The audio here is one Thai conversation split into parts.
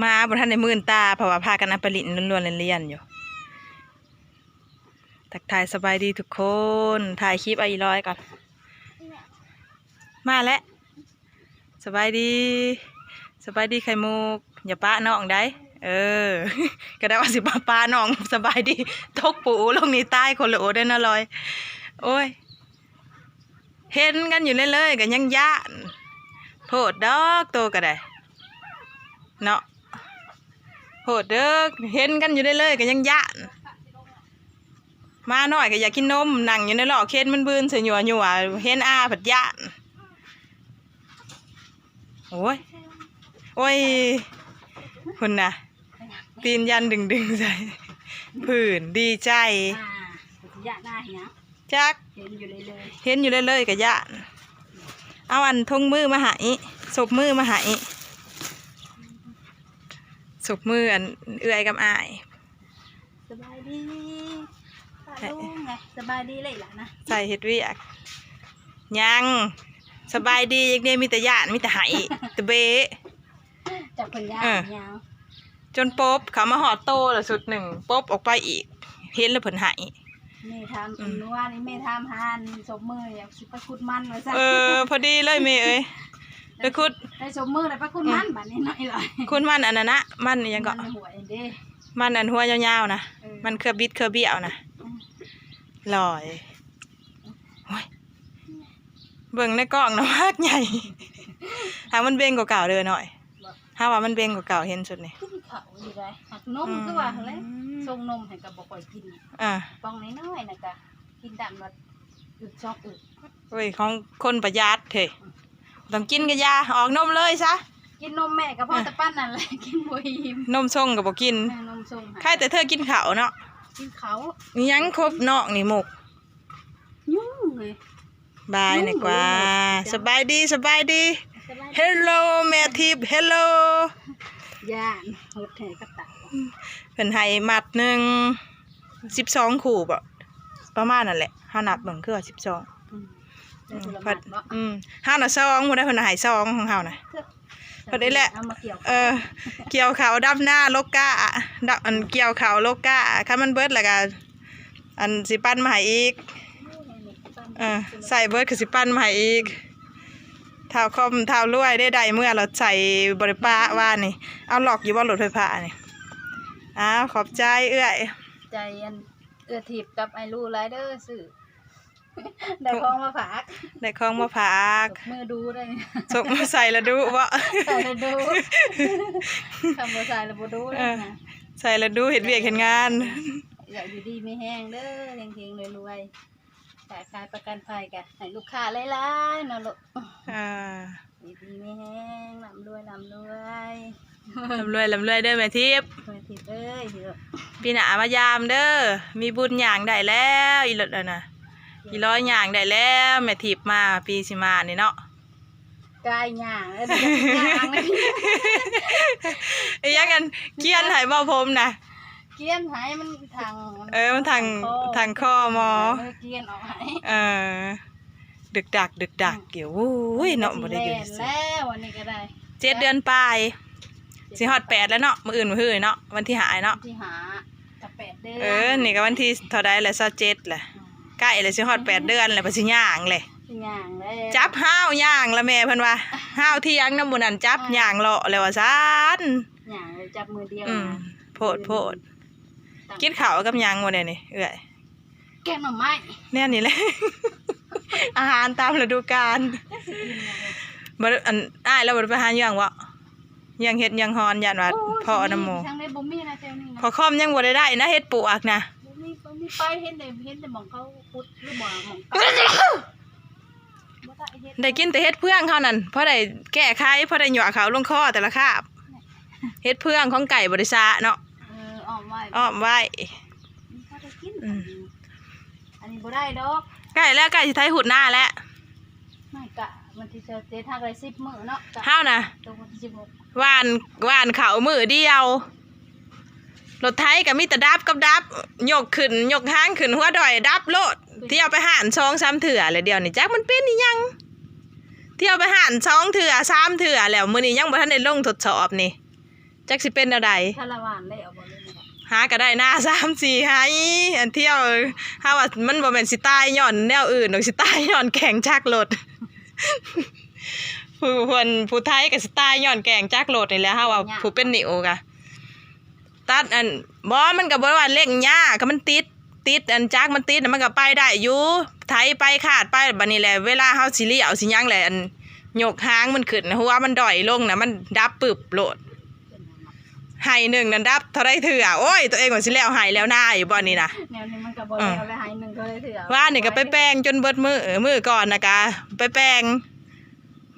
มาบนท่านในมื่นตาเพราะว่าพากันไปลิ้นล้วนๆเรียนอยู่ทักทายสบายดีทุกคนถ่ายคลิปอีร้อยก่อนมาแล้วสบายดีไข่มุกอย่าป้าน้องได้ก็ได้ว่าสิป้าน้องสบายดีทกปูลงนี้ใต้คนละโอได้น่าลอยโอ้ยเห็นกันอยู่เรื่อยๆกันยังย่านโพดดอกโตก็ได้เนาะโหดเด้อเห็นกันอยู่ได้เลยก็ยังย่านมาหน่อยก็อยากกินนมนั่งอยู่ในหลอกเค้นมันบืนเสียหยัวเห็นอาผัดย่านโอ้ยคุณน่ะตีนยันดึงใส่ผื่นดีใจจักเห็นอยู่เลยก็ย่านเอาอันทงมือมาหายศพมือมาหายสุกมืออันเอื้อยกับอายสบายดีลุงไงสบายดีเลยล่ะนะใส่เห็ดเวียกยังสบายดียังเดียมีแต่ย่านมีแต่หายแต่เบะจับคนยากยาวจนป๊บเขามาหอโตละสุดหนึ่งป๊บออกไปอีกเห็นแล้วผลหายเมทำนัวนี่เมทำหันศพมืออยากไปขุดมันเลยซะพอดีเลยเมย์ไปขุดได้ศพมือเลยไปขุดมันแบบนี้หน่อยเลยขุดมันอันนั้นนะมันยังก็มันอันหัวยาวๆนะมันเครือบิดเครือเบี้ยวนะลอยเบิ่งในกล้องนะมากใหญ่หามันเบ่งกว่าเก่าเลยหน่อยถ้าว่ามันเบ่งกว่าเก่าเห็นสุดนี่ขึ้นเขาอยู่ไรหักนมคือว่าอะไรทรงนมให้กับบ่อยกินปองน้อยๆนะจ๊ะกินดำแบบอึดชอบอึดเฮ้ยของคนประหยัดเถอะต้องกินกันยาออกนมเลยซะกินนมแม่กับพ่อตะปั้นนั่นแหละกินบุยนมส่งกับบ่กินนมส่งใครแต่เธอกินเขาเนาะกินเขายังครบนอกนี่หมกยุ่งเลยบายดีกว่าสบายดีเฮลโลแม่ทิพย์เฮลโลย่านโหดแถกระต่ายเป็นไห้มัดหนึ่ง12 ขู่บ่ประมาณนั่นแหละห้านับเบิ่งคือ12ห้าน่ะ2บ่ได้เพิ่นให้2ของเฮาน่ะพอได้แหละเกี่ยวเขาดำหน้าโลกาอันเกี่ยวเขาโลกาคันมันเบิดแล้วก็อันสิปั้นมาให้อีกใส่เบิดคือสิปั้นมาให้อีกเท้าคอมเท้ารวยได้เมื่อเราใส่บริป้าว่านี่เอาหลอกอยู่บ่รถไฟฟ้านี่ขอบใจเอื้อยใจอันทิพย์กับไอ้ลูไรเดอร์สื่อได้คล้องมาฝากมือดูได้สกมาใส่ละดูวะใส่ละดูทำมาใส่ละดูเลยนะใส่ละดูเห็นเวียกเห็นงานอยากอยู่ดีไม่แห้งเด้อเฮงๆรวยขายประกันภัยกันให้ลูกค้าหลายๆเนาะลูกดีไม่แห้งลำรวยเด้อแม่ทิพย์เอ้ยพี่หนามายามเด้อมีบุญอย่างได้แล้วอีหลดนะอีร้อยอย่างได้แล้วแม่ทิพย์มาปีสิมานี่เนาะกายอย่างเลยยังกันเกี้ยนหายบ่ผมนะเกี้ยนหายมันทางมันทางข้อมอเกี้ยนออกหายดึกดักเกี่ยวอุ้ยเนาะบ่ได้อยู่แล้ววันนี้ก็ได้7 เดือนปลายสิฮอด8แล้วเนาะมื้ออื่นเนาะวันที่5เนาะที่5กับ8 เดือนนี่ก็วันที่เท่าใดแล้ว27แหละใกล้แล้วสิฮอด8 เดือนแล้วบ่สิย่างเลยจับห้าวย่างละแม่เพิ่นว่าห้าวที่ยังน้ำมื้อนั้นจับย่างเลาะแล้วว่าซั่นย่างเลยจับมือเดียวโพดกินข้าวกับหยังบ่ได้นี่เอื้อยแกงหน่อไม้แน่นี่แหละอาหารตามฤดูกาลบ่อันอ้ายแล้วบ่ไปหาย่างบ่ยังเฮ็ดยังฮอนย่านว่าพ่อน้ำหมูพอค่อมยังบ่ได้นะเฮ็ดปวกนะบ่มีไปเห็นแต่หม่องเขาพุดหรือบ่หม่องได้กินแต่เฮ็ดเพื่องเท่านั้นเพราะได้แก้ไขเพราะได้หยั่วเขาลงคอแต่ละคาบเฮ็ดเพื่องของไก่บริษัทเนาะอ้อมไว้อันนี้บ่ได้ดอกไก่แล้วไก่สิไทยหุดหน้าแล้วไม่กะมันที่จะเตะทางไร10 มื้อเนาะเฮานะหวานเขามือเดียวรถไทยก็มีแต่ดับยกขึ้นยกห้างขึ้นหัวดอยดับโลดเที่ยวไปหาร2-3 เถื่อเลยเดี๋ยวนี้จักมันเป็นอีหยังเที่ยวไปหาร2 เถื่อ 3 เถื่อแล้วมื้อนี้ยังบ่ทันได้ลงทดสอบนี่ จักสิเป็นแนวใด ถ้าละหวานได้เอาบ่เลยนะคะ หาก็ได้หน้า3-4หายอันเที่ยวหาว่ามันบ่แม่นสิตายย้อนแนวอื่นดอกสิตายย้อนแข่งจักรรถ ผู้ไทยก็สิตายย้อนแข่งจักรรถนี่แหละเฮาว่าผู้เป็นนิ้วก็ตัดอันบ่มันก็บ่ว่าเร่งยากก็มันติดอันจักรมันติดมันก็ไปได้อยู่ไถไปขาดไปบัดนี้แหละเวลาเฮาสิเลี้ยวสิหยังแหละอันยกหางมันขึ้นหัวมันด้อยลงน่ะมันดับปึบโลดไห้หนึ่งนั่นดับเท่าไรเถื่อโอ้ยตัวเองว่าสิแล้วไห้แล้วหน้าอยู่บ่นี่นะ แนวนี้มันก็บ่แล้วแล้วหายหนึงก็เลยถือ ว่านี่ก็ไปแปลงจนเบิดมือก่อนนะกะไปแปลง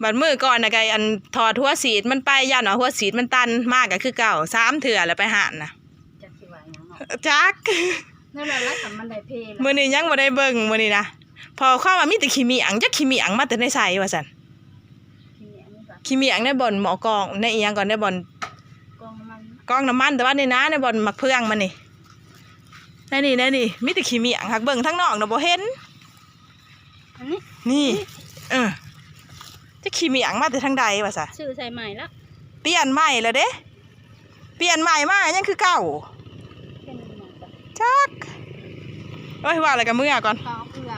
บัดมือก่อนนะกะอันถอดหัวสีดมันไปย่านว่าหัวสีดมันตันมากก็คือเก่า3เถื่อแล้วไปหานน่ะ จักสิว่าหยังเนาะ จัก นั่นแหละแล้วคันมันได้เพลแล้ว มื้อนี้ยังบ่ได้เบิ่งมื้อนี้นะพอเข้าว่ามีแต่ขี้เมียงจักขี้เมียงมาแต่ในไสว่าซั่น ทีนี้อันนี้ก็ ขี้เมียงในบ่อนหมอกองในอีหยังก่อนในบ่อน กองมัน กองน้ำมันแต่ว่านี่นะในบ่อนมักเพืองมันนี่นี่มีแต่ขี้เมียงหักเบิ่งทั้งนอกน่ะบ่เห็น อันนี้ นี่จะขี้เมียงมาแต่ทางใดวะซะ ชื่อใส่ใหม่ละ เปลี่ยนใหม่แล้วเด้เปลี่ยนใหม่มายังคือเก่า เป็นหยังก็ จักเอ้ยว่าอะไรกับเมื่อก่อน เอาเกลือ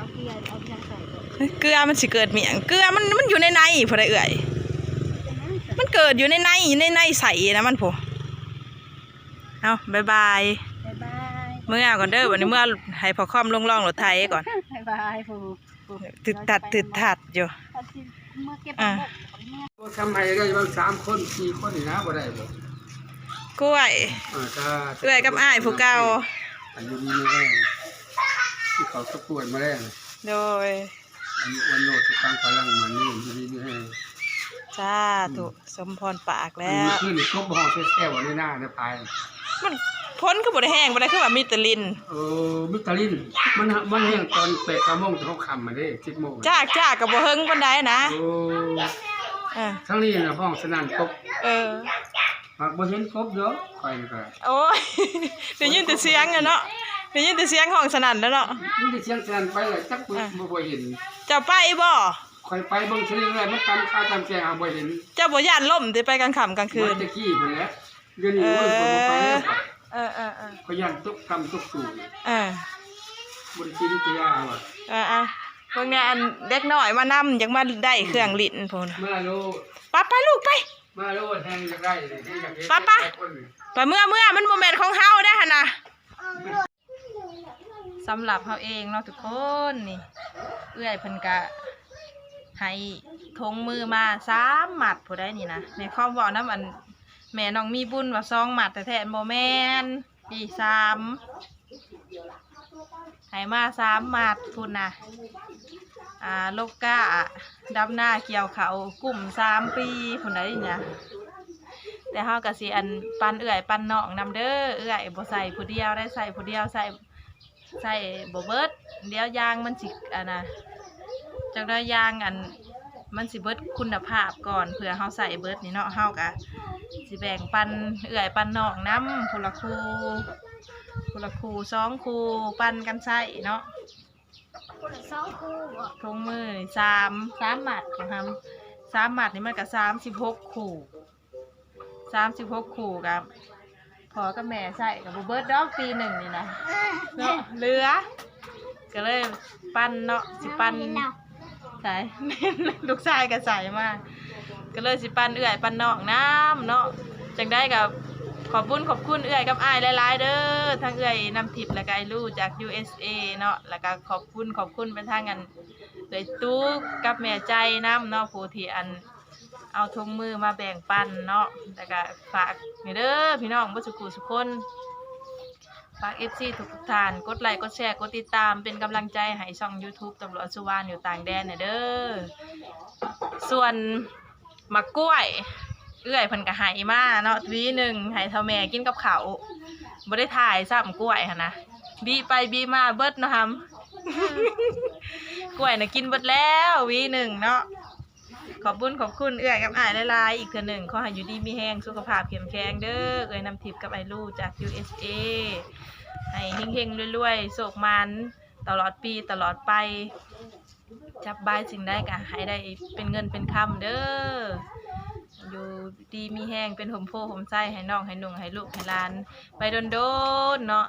เอาจังใส่ก่อน เกลือมันสิเกิดเมียงเกลือมันอยู่ในพอได้เอื่อยมันเกิดอยู่ในใส่นะมันพอเอาบาย บ๊ายบาย เมื่อก่อนเด้อวันนี้เมื่อให้พอค่อมลงรถไทยก่อน บ๊ายบายผู้ ตึดถัดอยู่ เอาสิเมื่อเก็บของเมื่อ ทำไมได้บาง3 คน4 คนนี่นะบ่ได้บ่ กล้วย ถ้า เอื่อยกับอ้ายผู้เก่า อายุนี้ไม่ได้ที่เขาสะปวดมาแล้ว โดย อายุวันโนดทุกครั้งพลังมันนี่อยู่ดีไม่ให้ จ้าถูกสมพรปาก อัน แล้ นี้ ว ขึ้นครบห้องแซ่บๆวันนี้หน้าในพาย มันพ้นคือบ่ได้แห้งบ่ได้คือว่ามีแต่ลิน มิตาลินมันแห้งตอน8 9 โมงถึงค่ำมาได้10 โมง จ้ากับบ่เฮิงปานใดนะ โอ้ เออ ทั้งนี้นะห้องสนั่นครบ เออ หากบ่เห็นครบเด้อคอยนี่ก็ โอ้ย ได้ยินแต่เสียงอะเนาะได้ยินแต่เสียงห้องสนั่นแล้วเนาะ นี่ได้เสียงสนั่นไปเลยจักบ่เห็น เจ้าไปบ่ คอยไปเบิ่งเฉลี่ยเลยมันตามค่าตามแจงเอาบ่เห็น เจ้าบ่ย่านล่มสิไปกลางค่ำกลางคืน มันจะขี้พุ่นแหละเดี๋ยวนี้โอ้ยบ่ไปแล้ว เออ ก็ยันตกกำตกสูง เออบ นกินกิยาว่ะ พวกเนี้ยอันเด็กน้อยมานำยังมาได้เครื่องลิ้นพุ่น มาโล ไปลูกไป มาโลแทงจะได้เลยที่อยากเห็น ไป ไปเมื่อมันบ่แม่นของเฮาได้อหั่นน่ะสำหรับเฮาเองเนาะทุกคนนี่เอื้อยเพิ่นก็ให้ทงมือมา3หมัดผู้ใดนี่นะในความเว้านำอันแม่น้องมีบุญว่า2หมัดแต่แท้บ่แม่นนี่3ให้มา3หมัดพุ่นน่ะโลกก้าดำหน้าเกี่ยวเขากลุ่ม3 ปีพุ่นใดนี่นะแต่เฮาก็สิอันปันเอื้อยปันน้องนำเด้อเอื้อยบ่ใส่ผู้เดียวได้ใส่ผู้เดียวใส่บ่เบิดเดี๋ยวยางมันสิอันน่ะจักได้ยางอันมันสิเบิดคุณภาพก่อนเพื่อเฮาใส่เบิดนี่เนาะเฮาก็สิแบ่งปันเอื้อยปันน้องนำผู้ละคู่2คู่ปันกันใส่เนาะ คนละ2คู่บ่ ทงมือนี่3หมัดนะครับ3หมัดนี่มันก็36 คู่กับพอกับแม่ใส่กับบ่เบิดดอกปีหนึ่งนี่นะเนาะเหลือก็เลยปั้นเนาะสิปั้นใส่ ลูกชายก็ใส่มาก็เลยสิปั้นเอื้อยปั้นน้องน้ำเนาะจังได้กับขอบคุณเอื้อยกับอ้ายหลายๆเด้อทั้งเอื้อยนำทิพย์และก็ไอ้ลูกจาก USA เนาะแล้วก็ขอบคุณไปทางอันเอื้อยตู้กับแม่ใจน้ำเนาะผู้ที่อันเอาทงมือมาแบ่งปันเนาะแล้วก็ฝากนี่เด้อพี่น้องบ่สุขุสุคนฝาก FC ทุกท่านกดไลค์กดแชร์กดติดตามเป็นกำลังใจให้ช่อง YouTube ตำรวจสุวรรณอยู่ต่างแดนเด้อส่วนมะกล้วยเอื้อยเพิ่นก็ให้มาเนาะวีหนึ่งให้เท่าแม่กินกับข้าวบ่ได้ถ่ายซ้ำกล้วยหั่นนะบีไปบีมาเบิดเนาะครับ กล้วยน่ะกินเบิดแล้ววีหนึ่งเนาะขอบคุณเอื้อยกับอ้ายหลายๆอีกเทื่อหนึ่งขอให้อยู่ดีมีแรงสุขภาพเข้มแข็งเด้อเอื้อยนำทิพย์กับไอ้ลูกจาก USA ให้เฮงๆรวยๆโชคมันตลอดปีตลอดไปจับบายสิ่งใดก็ให้ได้เป็นเงินเป็นคำเด้อ อยู่ดีมีแห้งเป็นหมโพหมไส้ให้น้องให้หนุ่งให้ลูกให้หลานไปโดนๆเนาะ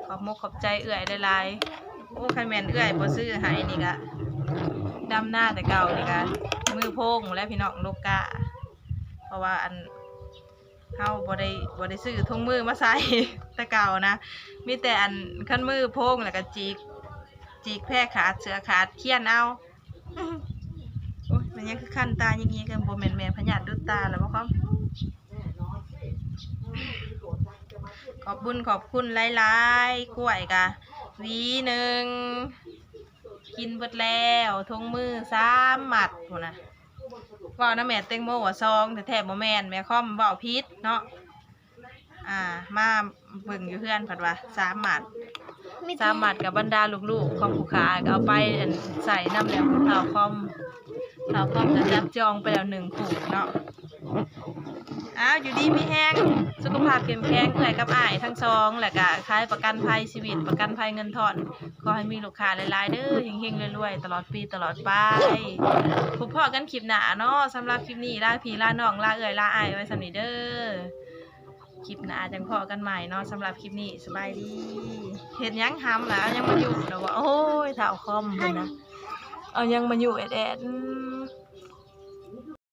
ขอบมกขอบใจเอื้อยหลายๆโอ้ใครแม่นเอื้อยบ่ซื้อให้นี่ก็ดำหน้าแต่เก่านี่ก็มือโพงและพี่น้องโลกาเพราะว่าอันเฮาบ่ได้ซื้อถุงมือมาใส่ แต่เก่านะมีแต่อันคันมือโพงแล้วก็จีกแพร่ขาดเสือขาดเคียนเอา โอ้ยมันยังคือคันตาอย่างงี้กันบ่แม่นแม่พญาติดุจตาแล้วบ่ครับขอบคุณหลายๆกล้วยกะหวีหนึ่งกินเบิดแล้วทงมือ3 หมัดพุ่นน่ะเว้านะแม่แตงโมว่าซองแต่แท้บ่แม่นแม่ค่อมเว้าผิดเนาะมาเบิ่งอยู่เฮือนเพิ่นว่า3 หมัด3 หมัดกับบรรดาลูกๆของผู้ค้าก็เอาไปใส่น้ำแล้วเท้าคอมจะจับจองไปแล้ว1 คู่เนาะอยู่ดีมีแห้งสุขภาพเข้มแข็งเอื้อยกับอ้ายทั้งสองแล้วก็ขายประกันภัยชีวิตประกันภัยเงินทอนขอให้มีลูกค้าหลายๆเด้อเฮงๆรวยๆตลอดปีตลอดไปพบพ่อกันคลิปหน้าเนาะสำหรับคลิปนี้ลาพี่ลาน้องลาเอื้อยลาอ้ายไว้สำนี้เด้อคลิปหน้าจังพอกันใหม่เนาะสำหรับคลิปนี้สบายดีเฮ็ดหยังหำแล้วยังมาอยู่เนาะว่าโอ้ยเท้าคอมเพิ่นนะเอายังมาอยู่แอด